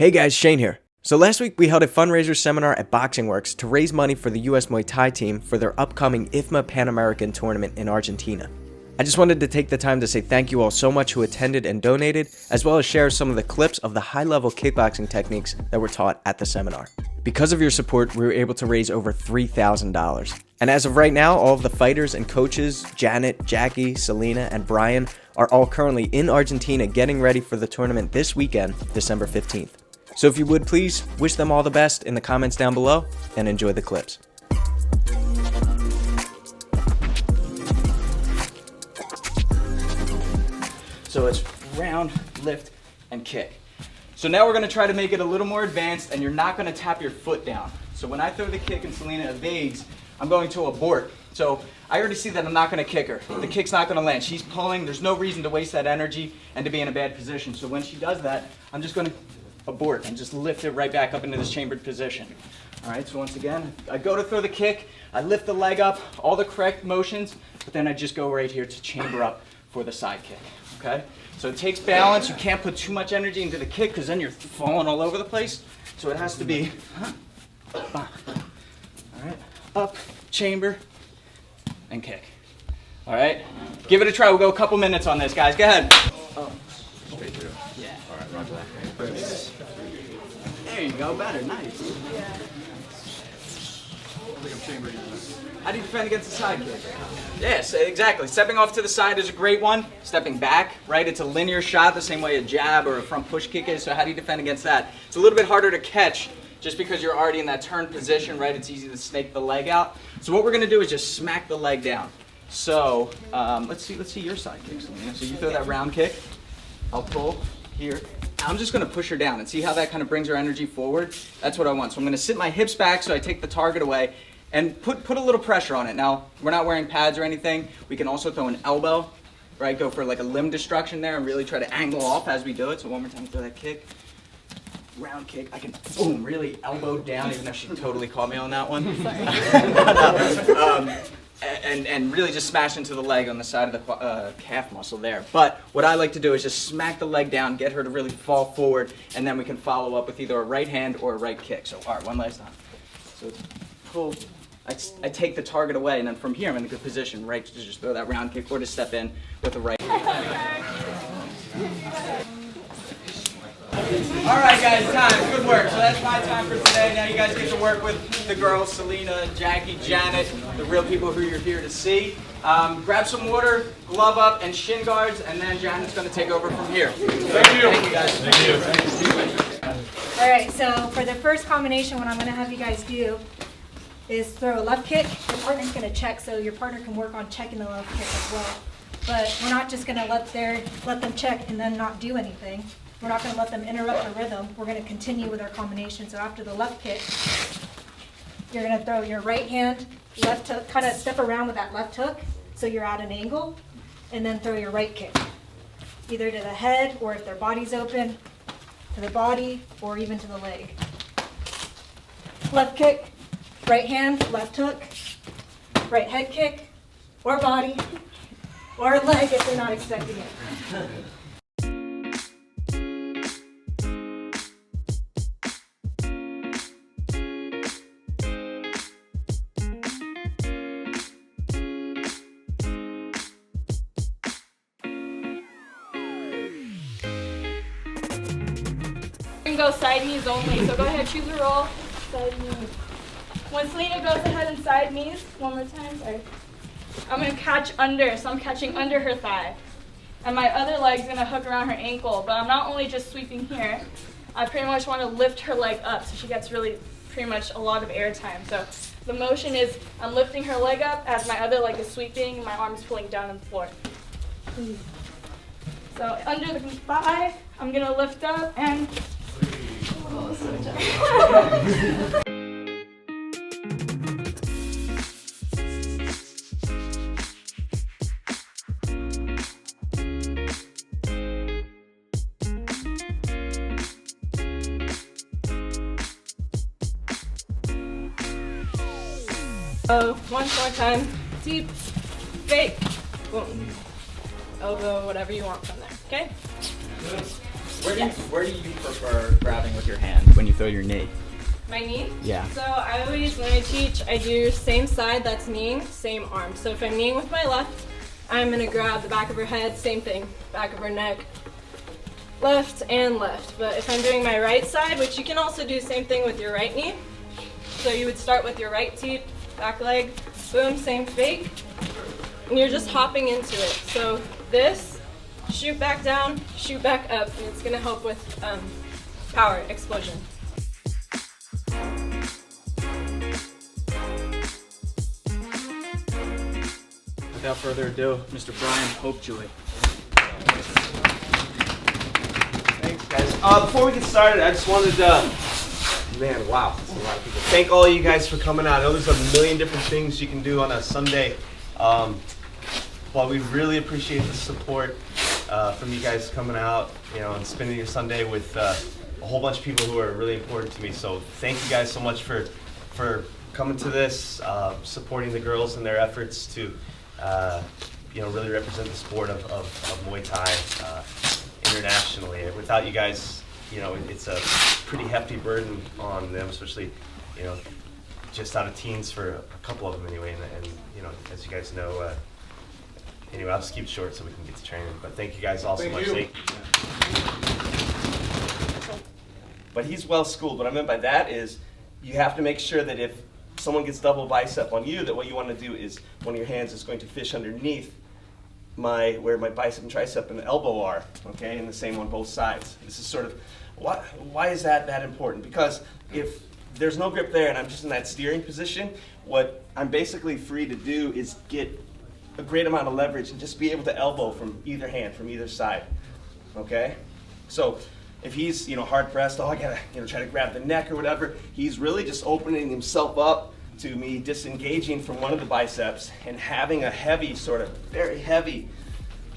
Hey guys, Shane here. So last week we held a fundraiser seminar at Boxing Works to raise money for the US Muay Thai team for their upcoming IFMA Pan American tournament in Argentina. I just wanted to take the time to say thank you all so much who attended and donated, as well as share some of the clips of the high-level kickboxing techniques that were taught at the seminar. Because of your support, we were able to raise over $3,000. And as of right now, all of the fighters and coaches, Janet, Jackie, Selena, and Brian, are all currently in Argentina getting ready for the tournament this weekend, December 15th. So if you would please wish them all the best in the comments down below and enjoy the clips. So it's round, lift, and kick. So now we're going to try to make it a little more advanced, and you're not going to tap your foot down. So when I throw the kick and Selena evades, I'm going to abort. So I already see that I'm not going to kick her. The kick's not going to land. She's pulling. There's no reason to waste that energy and to be in a bad position. So when she does that, I'm just going to abort and just lift it right back up into this chambered position. All right, so once again, I go to throw the kick, I lift the leg up, all the correct motions, but then I just go right here to chamber up for the side kick, okay? So it takes balance. You can't put too much energy into the kick because then you're falling all over the place. So it has to be, all right, up, chamber, and kick. All right, give it a try. We'll go a couple minutes on this, guys. Go ahead. Oh. Straight through. Yeah. All right, roger that. There you go, better, nice. How do you defend against the side kick? Yes, exactly. Stepping off to the side is a great one. Stepping back, right? It's a linear shot the same way a jab or a front push kick is. So how do you defend against that? It's a little bit harder to catch just because you're already in that turn position, right? It's easy to snake the leg out. So what we're going to do is just smack the leg down. So let's see your side kick, Selena. So you throw that round kick. I'll pull here. I'm just going to push her down and see how that kind of brings her energy forward. That's what I want. So I'm going to sit my hips back so I take the target away and put a little pressure on it. Now, we're not wearing pads or anything. We can also throw an elbow, right? Go for like a limb destruction there and really try to angle off as we do it. So one more time, throw that kick. Round kick. I can, boom, really elbow down, even though she totally caught me on that one. And really just smash into the leg on the side of the calf muscle there. But what I like to do is just smack the leg down, get her to really fall forward, and then we can follow up with either a right hand or a right kick. So, all right, one last time. So it's pull. I take the target away, and then from here I'm in a good position, right, to just throw that round kick or to step in with a right. All right, guys, time. Good work. So that's my time for today. Now you guys get to work with the girls, Selena, Jackie, Janet, the real people who you're here to see. Grab some water, glove up, and shin guards, and then Janet's going to take over from here. Thank you. Thank you, guys. Thank you. All right, so for the first combination, what I'm going to have you guys do is throw a left kick. Your partner's going to check, so your partner can work on checking the left kick as well. But we're not just going to let them check and then not do anything. We're not going to let them interrupt the rhythm. We're going to continue with our combination. So after the left kick, you're going to throw your right hand, left hook, kind of step around with that left hook so you're at an angle, and then throw your right kick, either to the head or if their body's open, to the body or even to the leg. Left kick, right hand, left hook, right head kick, or body, or leg if they're not expecting it. Go side knees only, so go ahead, choose a roll, side knees. When Selena goes ahead and side knees, one more time, sorry. I'm going to catch under, so I'm catching under her thigh. And my other leg's going to hook around her ankle, but I'm not only just sweeping here, I pretty much want to lift her leg up so she gets really pretty much a lot of air time. So the motion is I'm lifting her leg up as my other leg is sweeping and my arm is pulling down on the floor. So under the thigh, I'm going to lift up and one more time. Deep, fake, boom. Elbow, whatever you want from there, okay? Where do you prefer grabbing with your hand when you throw your knee? My knee? Yeah. So I always, when I teach, I do same side that's kneeing, same arm. So if I'm kneeing with my left, I'm gonna grab the back of her head, same thing, back of her neck, left and left. But if I'm doing my right side, which you can also do same thing with your right knee. So you would start with your right teep, back leg, boom, same fake. And you're just hopping into it. So this, shoot back down, shoot back up, and it's gonna help with power, explosion. Without further ado, Mr. Brian Hopejoy. Thanks, guys. Before we get started, I just wanted to, man, wow, that's a lot of people. Thank all of you guys for coming out. I know there's a million different things you can do on a Sunday. Well, we really appreciate the support from you guys coming out, and spending your Sunday with a whole bunch of people who are really important to me. So thank you guys so much for coming to this, supporting the girls in their efforts to really represent the sport of Muay Thai internationally. Without you guys, it's a pretty hefty burden on them, especially, just out of teens for a couple of them anyway. And as you guys know, anyway, I'll just keep it short so we can get to training. But thank you guys all so much. But he's well schooled. What I meant by that is you have to make sure that if someone gets double bicep on you, that what you want to do is one of your hands is going to fish underneath where my bicep and tricep and elbow are, okay, and the same on both sides. This is sort of, why is that important? Because if there's no grip there and I'm just in that steering position, what I'm basically free to do is get a great amount of leverage and just be able to elbow from either hand, from either side, okay? So if he's, hard pressed, I gotta, try to grab the neck or whatever, he's really just opening himself up to me disengaging from one of the biceps and having a heavy, sort of very heavy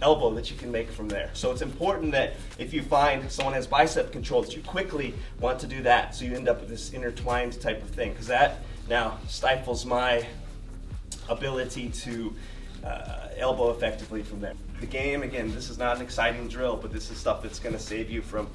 elbow that you can make from there. So it's important that if you find someone has bicep control, that you quickly want to do that, so you end up with this intertwined type of thing, because that now stifles my ability to elbow effectively from there. The game, again, this is not an exciting drill, but this is stuff that's going to save you from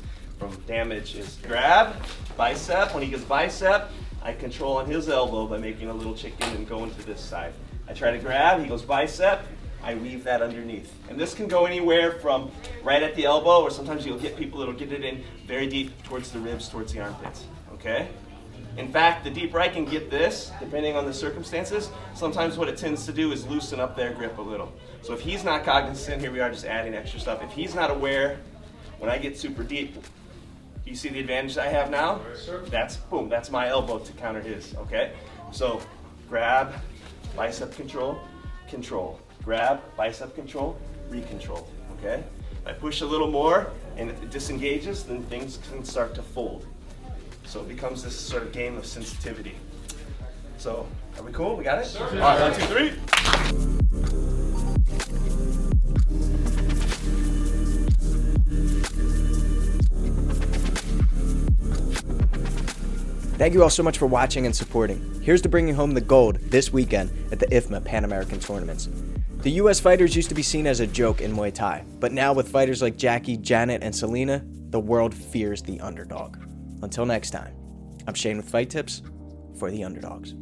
damage. Is grab, bicep. When he gets bicep, I control on his elbow by making a little chicken and going to this side. I try to grab, he goes bicep, I weave that underneath. And this can go anywhere from right at the elbow, or sometimes you'll get people that'll get it in very deep towards the ribs, towards the armpits, okay? In fact, the deeper I can get this, depending on the circumstances, sometimes what it tends to do is loosen up their grip a little. So if he's not cognizant, here we are just adding extra stuff. If he's not aware, when I get super deep, you see the advantage I have now? That's, boom, that's my elbow to counter his, okay? So grab, bicep control, control. Grab, bicep control, recontrol, okay? If I push a little more and it disengages, then things can start to fold. So it becomes this sort of game of sensitivity. So, are we cool? We got it? Sure. All right, 1, 2, 3. Thank you all so much for watching and supporting. Here's to bringing home the gold this weekend at the IFMA Pan American Tournaments. The US fighters used to be seen as a joke in Muay Thai, but now with fighters like Jackie, Janet, and Selena, the world fears the underdog. Until next time, I'm Shane with Fight Tips for the Underdogs.